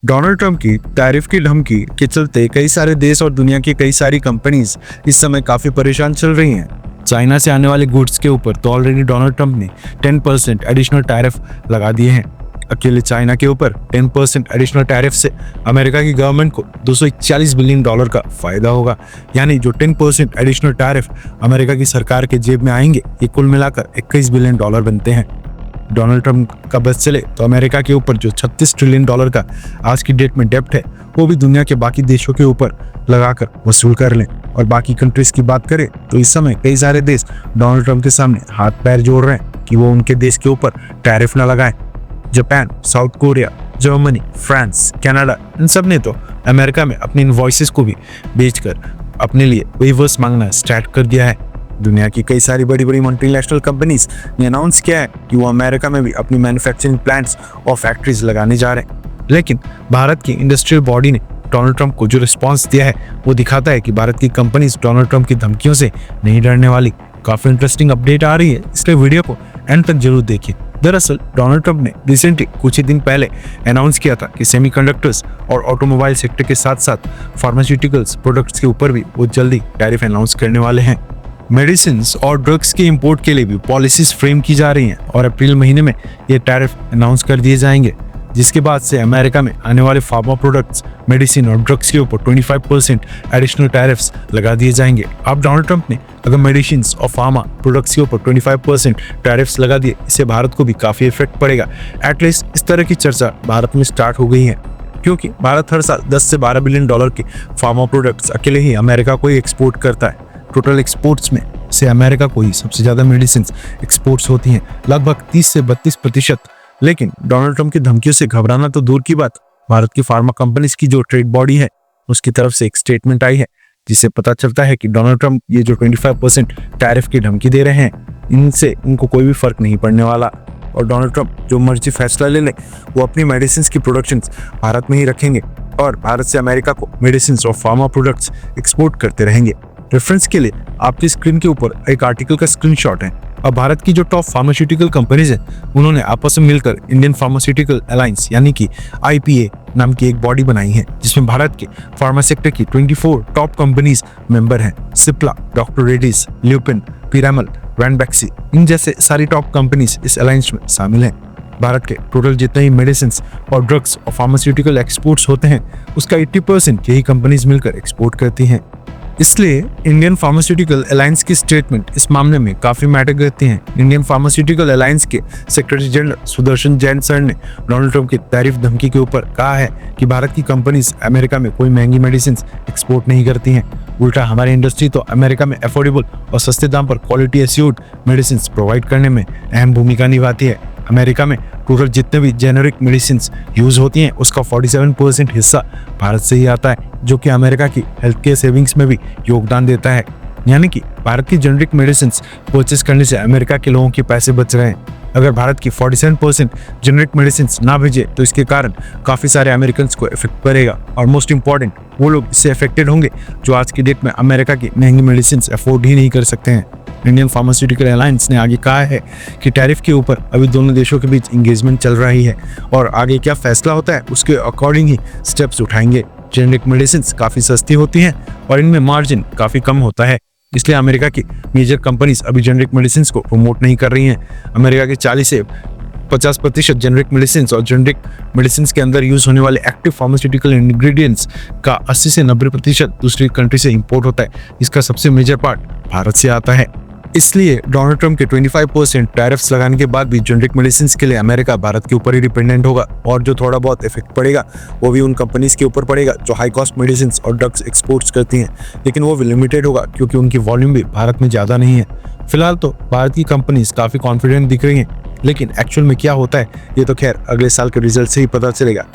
Donald Trump की tariff की धमकी के चलते कई सारे देश और दुनिया की कई सारी कंपनीज इस समय काफी परेशान चल रही हैं। चाइना से आने वाले गुड्स के ऊपर तो ऑलरेडी डोनाल्ड ट्रंप ने 10% एडिशनल टैरिफ लगा दिए हैं। अकेले चाइना के ऊपर 10% एडिशनल टैरिफ से अमेरिका की गवर्नमेंट को $241 बिलियन का फायदा होगा। यानी जो 10% एडिशनल टैरिफ अमेरिका की सरकार के जेब में आएंगे, ये कुल मिलाकर $21 बिलियन बनते हैं। डोनाल्ड ट्रंप का बस चले तो अमेरिका के ऊपर जो $36 ट्रिलियन का आज की डेट में डेब्ट है, वो भी दुनिया के बाकी देशों के ऊपर लगाकर वसूल कर लें। और बाकी कंट्रीज की बात करें तो इस समय कई सारे देश डोनाल्ड ट्रंप के सामने हाथ पैर जोड़ रहे हैं कि वो उनके देश के ऊपर टैरिफ न लगाएं। Japan, South Korea, Germany, France, Canada, इन सब ने तो अमेरिका में अपनी इनवॉइसेस को भी बेचकर अपने लिए वेवर्स मांगना स्टार्ट कर दिया है। दुनिया की कई सारी बड़ी बड़ी मल्टीनेशनल कंपनीज ने अनाउंस किया है कि वो अमेरिका में भी अपनी मैन्युफैक्चरिंग प्लांट्स और फैक्ट्रीज लगाने जा रहे हैं। लेकिन भारत की इंडस्ट्रियल बॉडी ने डोनाल्ड ट्रंप को जो रिस्पॉन्स दिया है, वो दिखाता है कि भारत की कंपनीज डोनाल्ड ट्रंप की धमकियों से नहीं डरने वाली। काफी इंटरेस्टिंग अपडेट आ रही है, इसलिए वीडियो को एंड तक जरूर देखिए। दरअसल डोनाल्ड ट्रंप ने रिसेंटली कुछ ही दिन पहले अनाउंस किया था कि सेमीकंडक्टर्स और ऑटोमोबाइल सेक्टर के साथ साथ फार्मास्यूटिकल्स प्रोडक्ट्स के ऊपर भी वो जल्दी टैरिफ अनाउंस करने वाले हैं। मेडिसिन और ड्रग्स के इंपोर्ट के लिए भी पॉलिसीज फ्रेम की जा रही हैं और अप्रैल महीने में ये टैरिफ अनाउंस कर दिए जाएंगे, जिसके बाद से अमेरिका में आने वाले फार्मा प्रोडक्ट्स, मेडिसिन और ड्रग्स के ऊपर 25% एडिशनल टैरिफ्स लगा दिए जाएंगे। अब डोनाल्ड ट्रंप ने अगर मेडिसिन और फार्मा प्रोडक्ट्स के ऊपर 25% टैरिफ्स लगा दिए, इससे भारत को भी काफी इफेक्ट पड़ेगा। एटलीस्ट इस तरह की चर्चा भारत में स्टार्ट हो गई है, क्योंकि भारत हर साल 10 से $12 बिलियन के फार्मा प्रोडक्ट्स अकेले ही अमेरिका को ही एक्सपोर्ट करता है। टोटल एक्सपोर्ट्स में से अमेरिका को ही सबसे ज्यादा मेडिसिन एक्सपोर्ट्स होती हैं, लगभग 30 से 32%। लेकिन डोनाल्ड ट्रंप की धमकियों से घबराना तो दूर की बात, भारत की फार्मा कंपनीज की जो ट्रेड बॉडी है, उसकी तरफ से एक स्टेटमेंट आई है, जिससे पता चलता है कि डोनाल्ड ट्रंप ये जो 25% टैरिफ की धमकी दे रहे हैं, इनसे उनको कोई भी फर्क नहीं पड़ने वाला। और डोनाल्ड ट्रंप जो मर्जी फैसला ले लें, वो अपनी मेडिसिन की प्रोडक्शन भारत में ही रखेंगे और भारत से अमेरिका को मेडिसिन और फार्मा प्रोडक्ट्स एक्सपोर्ट करते रहेंगे। रेफरेंस के लिए आपकी स्क्रीन के ऊपर एक आर्टिकल का स्क्रीनशॉट है। अब भारत की जो टॉप फार्मास्यूटिकल कंपनीज है, उन्होंने आपस में मिलकर इंडियन फार्मास्यूटिकल अलायंस यानी कि IPA नाम की एक बॉडी बनाई है, जिसमें भारत के फार्मा सेक्टर की 24 टॉप कंपनीज मेंबर हैं। सिप्ला, डॉक्टर रेड्डीज, ल्यूपिन, पिरामल, रैनबैक्सी, इन जैसे सारी टॉप कंपनीज इस अलायंस में शामिल हैं। भारत के टोटल जितने ही मेडिसिन और ड्रग्स और फार्मास्यूटिकल एक्सपोर्ट्स होते हैं, उसका 80% यही कंपनीज मिलकर एक्सपोर्ट करती हैं। इसलिए इंडियन फार्मास्यूटिकल अलायंस की स्टेटमेंट इस मामले में काफी मैटर करती हैं। इंडियन फार्मास्यूटिकल अलायंस के secretary general Sudarshan Jain sir ने डोनाल्ड ट्रंप की टैरिफ धमकी के ऊपर कहा है कि भारत की कंपनीज अमेरिका में कोई महंगी मेडिसिन एक्सपोर्ट नहीं करती हैं। उल्टा हमारी इंडस्ट्री तो अमेरिका में अफोर्डेबल और सस्ते दाम पर क्वालिटी एश्योर्ड मेडिसिन प्रोवाइड करने में अहम भूमिका निभाती है। अमेरिका में टोटल जितने भी जेनेरिक मेडिसिन यूज होती हैं, उसका 47% हिस्सा भारत से ही आता है, जो कि अमेरिका की हेल्थ केयर सेविंग्स में भी योगदान देता है। यानी कि भारत की जेनेरिक मेडिसिन परचेस करने से अमेरिका के लोगों के पैसे बच रहे हैं। अगर भारत की 47% जेनेरिक मेडिसिन ना भेजे तो इसके कारण काफी सारे अमेरिकन को इफेक्ट पड़ेगा। और मोस्ट इंपॉर्टेंट, वो लोग इससे अफेक्टेड होंगे जो आज की डेट में अमेरिका की महंगी मेडिसिन अफोर्ड ही नहीं कर सकते हैं। इंडियन फार्मास्यूटिकल अलायंस ने आगे कहा है कि टैरिफ के ऊपर अभी दोनों देशों के बीच इंगेजमेंट चल रही है और आगे क्या फैसला होता है उसके अकॉर्डिंग ही स्टेप्स उठाएंगे। जेनेरिक मेडिसिन काफी सस्ती होती हैं और इनमें मार्जिन काफी कम होता है, इसलिए अमेरिका की मेजर कंपनीज अभी जेनेरिक मेडिसिन को प्रमोट नहीं कर रही हैं। अमेरिका के 40 से 50% जेनेरिक मेडिसिन और जेनेरिक मेडिसिन के अंदर यूज होने वाले एक्टिव फार्मास्यूटिकल इंग्रेडिएंट्स का 80 से 90% दूसरी कंट्री से इंपोर्ट होता है। इसका सबसे मेजर पार्ट भारत से आता है। इसलिए डोनाल्ड ट्रंप के 25% टैरिफ्स लगाने के बाद भी जेनेरिक मेडिसिन के लिए अमेरिका भारत के ऊपर ही डिपेंडेंट होगा और जो थोड़ा बहुत इफेक्ट पड़ेगा वो भी उन कंपनीज के ऊपर पड़ेगा जो हाई कॉस्ट मेडिसिन और ड्रग्स एक्सपोर्ट्स करती हैं, लेकिन वो भी लिमिटेड होगा क्योंकि उनकी वॉल्यूम भी भारत में ज़्यादा नहीं है। फिलहाल तो भारत की कंपनीज काफ़ी कॉन्फिडेंट दिख रही हैं, लेकिन एक्चुअल में क्या होता है ये तो खैर अगले साल के रिजल्ट से ही पता चलेगा।